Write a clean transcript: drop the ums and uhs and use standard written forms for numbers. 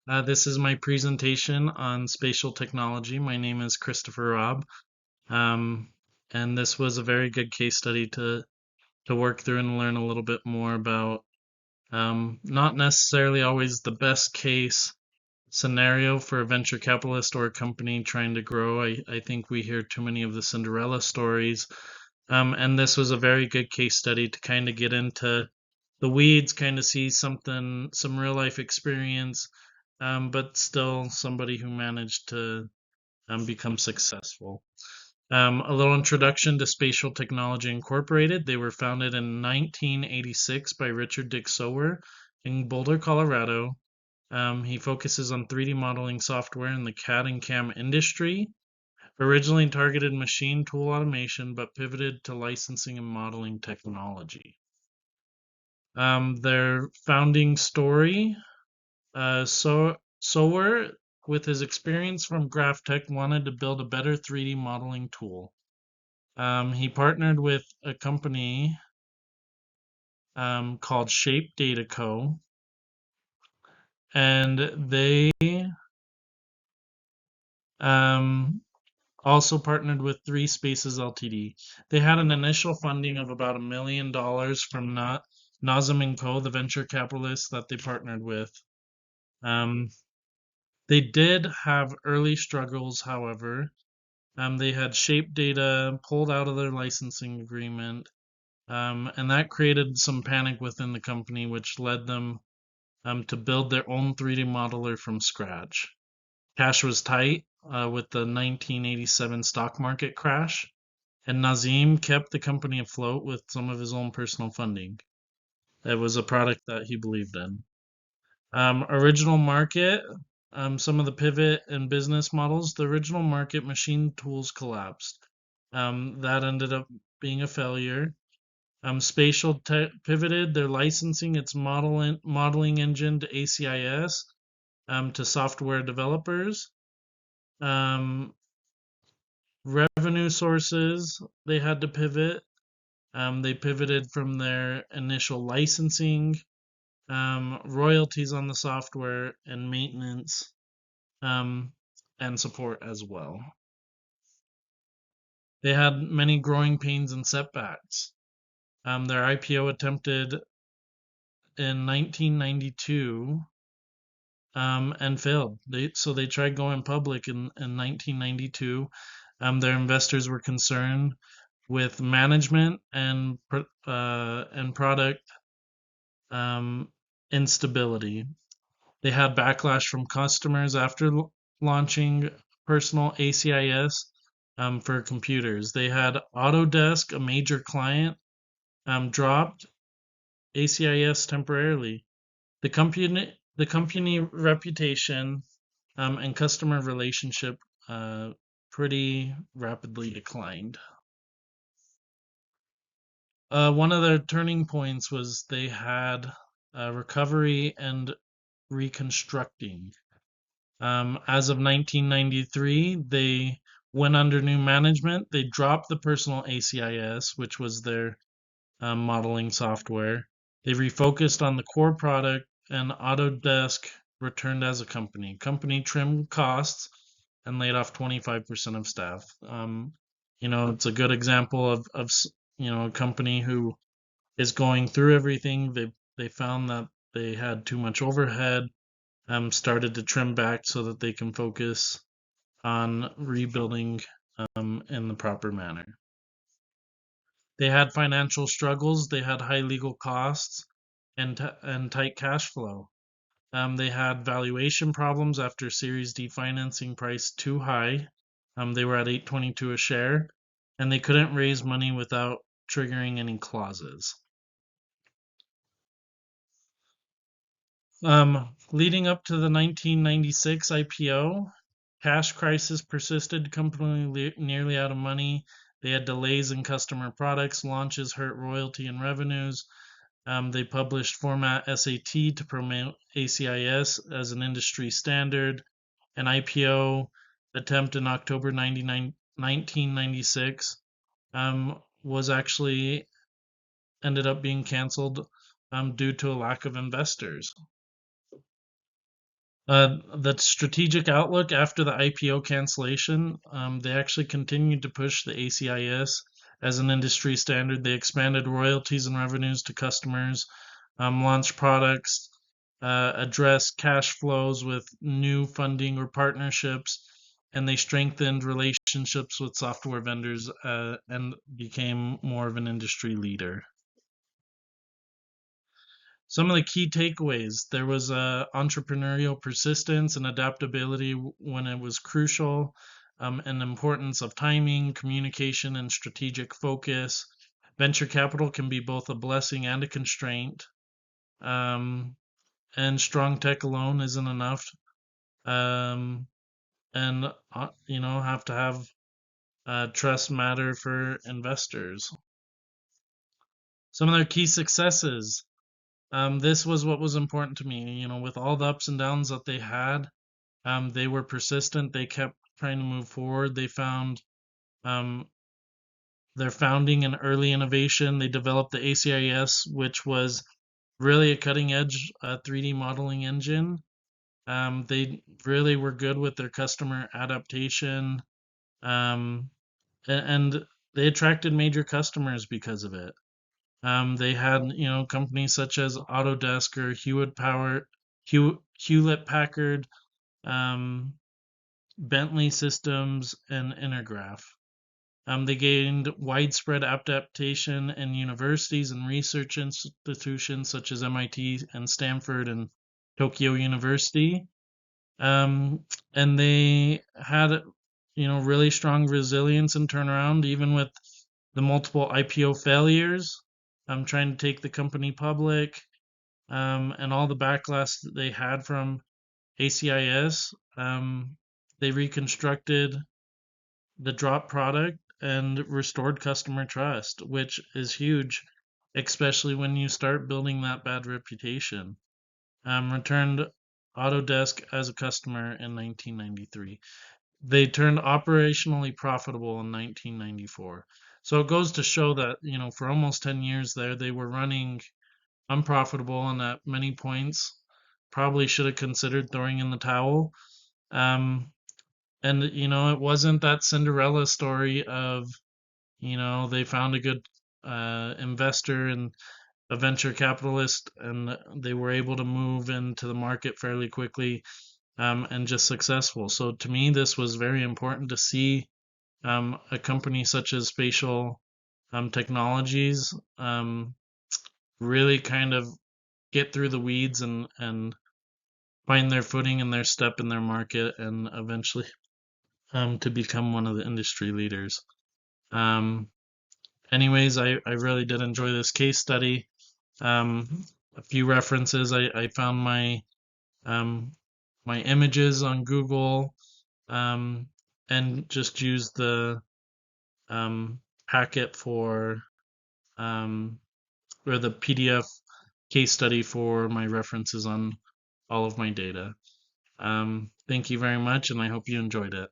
This is my presentation on spatial technology. My name is Christopher Robb, um, and this was a very good case study to work through and learn a little bit more about. Not necessarily always the best case scenario for a venture capitalist or a company trying to grow. I think we hear too many of the Cinderella stories, and this was a very good case study to kind of get into the weeds, kind of see some real life experience, but still somebody who managed to become successful. A little introduction to Spatial Technology Incorporated. They were founded in 1986 by Richard Dick Sower in Boulder, Colorado. He focuses on 3D modeling software in the CAD and CAM industry. Originally targeted machine tool automation, but pivoted to licensing and modeling technology. Their founding story. Sower, with his experience from GraphTech, wanted to build a better 3D modeling tool. He partnered with a company called Shape Data Co. And they um, also partnered with Three Spaces Ltd. They had an initial funding of about $1 million from Nazem and Co., the venture capitalists that they partnered with. Um, they did have early struggles, however. They had Shape Data pulled out of their licensing agreement, and that created some panic within the company, which led them to build their own 3D modeler from scratch. Cash was tight with the 1987 stock market crash, and Nazim kept the company afloat with some of his own personal funding. It was a product that he believed in. Original market, some of the pivot and business models. The original market, machine tools, collapsed. That ended up being a failure. Spatial pivoted their licensing its modeling engine to ACIS, to software developers. Um, Revenue sources, they had to pivot. They pivoted from their initial licensing, royalties on the software, and maintenance, um, and support as well. They had many growing pains and setbacks. Their IPO attempted in 1992, and failed. They tried going public in 1992. Their investors were concerned with management and product um, instability. They had backlash from customers after launching personal ACIS for computers. They had Autodesk, a major client, dropped ACIS temporarily. The company reputation and customer relationship pretty rapidly declined. One of their turning points was they had recovery and reconstructing. As of 1993, they went under new management. They dropped the personal ACIS, which was their modeling software. They refocused on the core product, and Autodesk returned as a company. Company trimmed costs and laid off 25% of staff. It's a good example of a company who is going through everything. They found that they had too much overhead, started to trim back so that they can focus on rebuilding in the proper manner. They had financial struggles. They had high legal costs and tight cash flow. They had valuation problems after Series D financing priced too high. They were at 8.22 a share, and they couldn't raise money without triggering any clauses. Leading up to the 1996 IPO, cash crisis persisted, company nearly out of money. They had delays in customer products, launches hurt royalty and revenues. They published format SAT to promote ACIS as an industry standard. An IPO attempt in October 1996 was actually ended up being canceled due to a lack of investors. The strategic outlook after the IPO cancellation, they actually continued to push the ACIS as an industry standard. They expanded royalties and revenues to customers, launched products, addressed cash flows with new funding or partnerships, and they strengthened relationships with software vendors and became more of an industry leader. Some of the key takeaways: there was entrepreneurial persistence and adaptability when it was crucial, and importance of timing, communication, and strategic focus. Venture capital can be both a blessing and a constraint, um, and strong tech alone isn't enough. Um, and have to have trust matter for investors. Some of their key successes. This was what was important to me. With all the ups and downs that they had, they were persistent. They kept trying to move forward. They found um, their founding and early innovation. They developed the ACIS, which was really a cutting edge 3D modeling engine. They really were good with their customer adaptation, um, and they attracted major customers because of it. They had, companies such as Autodesk or Hewlett Packard, um, Bentley Systems, and Intergraph. They gained widespread adaptation in universities and research institutions such as MIT and Stanford and Tokyo University. Um, and they had, really strong resilience and turnaround, even with the multiple IPO failures. Trying to take the company public, and all the backlash that they had from ACIS. They reconstructed the drop product and restored customer trust, which is huge, especially when you start building that bad reputation. Returned Autodesk as a customer in 1993. They turned operationally profitable in 1994. So it goes to show that, for almost 10 years there, they were running unprofitable and at many points probably should have considered throwing in the towel. Um, and, it wasn't that Cinderella story of, they found a good investor and a venture capitalist and they were able to move into the market fairly quickly, and just successful. So to me, this was very important to see a company such as Spatial Technologies really kind of get through the weeds and find their footing and their step in their market and eventually to become one of the industry leaders. Um, anyways, I really did enjoy this case study. A few references. I found um, my images on Google, um, and just used the um, packet for um, or the PDF case study for my references on all of my data. Thank you very much, and I hope you enjoyed it.